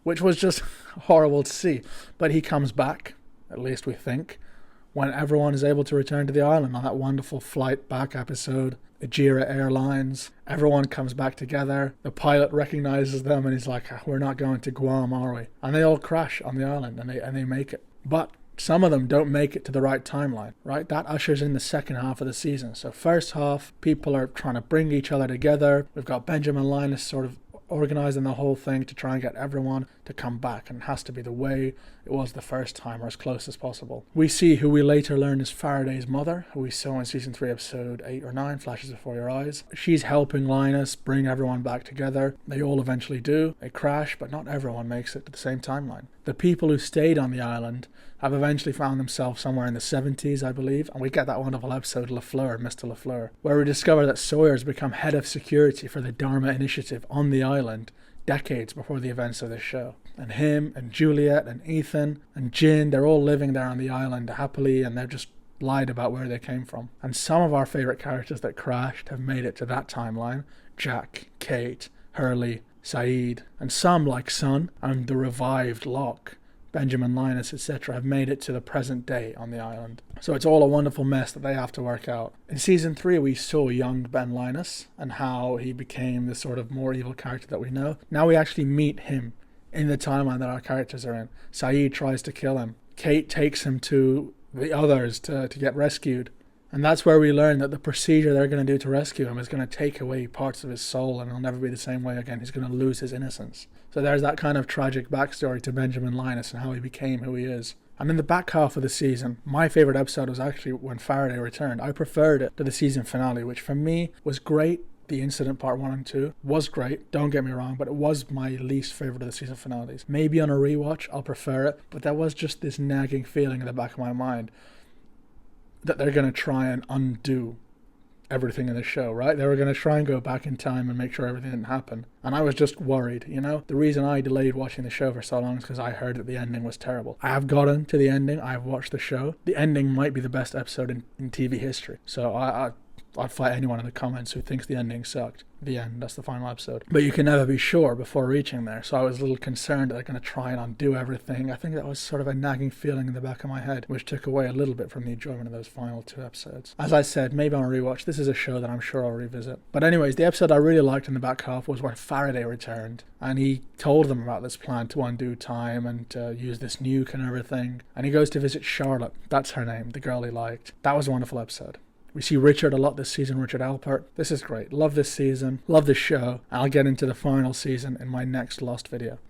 which was just horrible to see. But he comes back, at least we think, when everyone is able to return to the island on that wonderful flight back episode. Ajira Airlines, everyone comes back together. The pilot recognizes them and he's like, we're not going to Guam, are we? And they all crash on the island and they make it. But some of them don't make it to the right timeline, right? That ushers in the second half of the season. So first half, people are trying to bring each other together. We've got Benjamin Linus sort of organizing the whole thing to try and get everyone to come back, and it has to be the way it was the first time, or as close as possible. We see who we later learn is Faraday's mother, who we saw in season 3 episode 8 or 9, Flashes Before Your Eyes. She's helping Linus bring everyone back together. They all eventually do. They crash, but not everyone makes it to the same timeline. The people who stayed on the island have eventually found themselves somewhere in the 70s, I believe, and we get that wonderful episode, LaFleur, Mr. LaFleur, where we discover that Sawyer's become head of security for the Dharma Initiative on the island decades before the events of this show. And him and Juliet and Ethan and Jin, they're all living there on the island happily, and they're just lied about where they came from. And some of our favourite characters that crashed have made it to that timeline. Jack, Kate, Hurley, Saeed, and some like Sun and the revived Locke, Benjamin Linus, etc. have made it to the present day on the island. So it's all a wonderful mess that they have to work out. In season 3 we saw young Ben Linus and how he became the sort of more evil character that we know. Now we actually meet him in the timeline that our characters are in. Saeed tries to kill him. Kate takes him to the others to get rescued. And that's where we learn that the procedure they're going to do to rescue him is going to take away parts of his soul, and he'll never be the same way again. He's going to lose his innocence. So there's that kind of tragic backstory to Benjamin Linus and how he became who he is. And in the back half of the season, my favourite episode was actually when Faraday returned. I preferred it to the season finale, which for me was great. The Incident Part 1 and 2 was great, don't get me wrong, but it was my least favourite of the season finales. Maybe on a rewatch I'll prefer it, but there was just this nagging feeling in the back of my mind that they're going to try and undo everything in the show, right? They were going to try and go back in time and make sure everything didn't happen. And I was just worried, you know? The reason I delayed watching the show for so long is because I heard that the ending was terrible. I have gotten to the ending. I have watched the show. The ending might be the best episode in TV history. So I'd fight anyone in the comments who thinks the ending sucked. The end, that's the final episode. But you can never be sure before reaching there, so I was a little concerned that they're going to try and undo everything. I think that was sort of a nagging feeling in the back of my head, which took away a little bit from the enjoyment of those final 2 episodes. As I said, maybe on a rewatch, this is a show that I'm sure I'll revisit. But anyways, the episode I really liked in the back half was when Faraday returned, and he told them about this plan to undo time and to use this nuke and everything. And he goes to visit Charlotte, that's her name, the girl he liked. That was a wonderful episode. We see Richard a lot this season, Richard Alpert. This is great. Love this season. Love this show. I'll get into the final season in my next Lost video.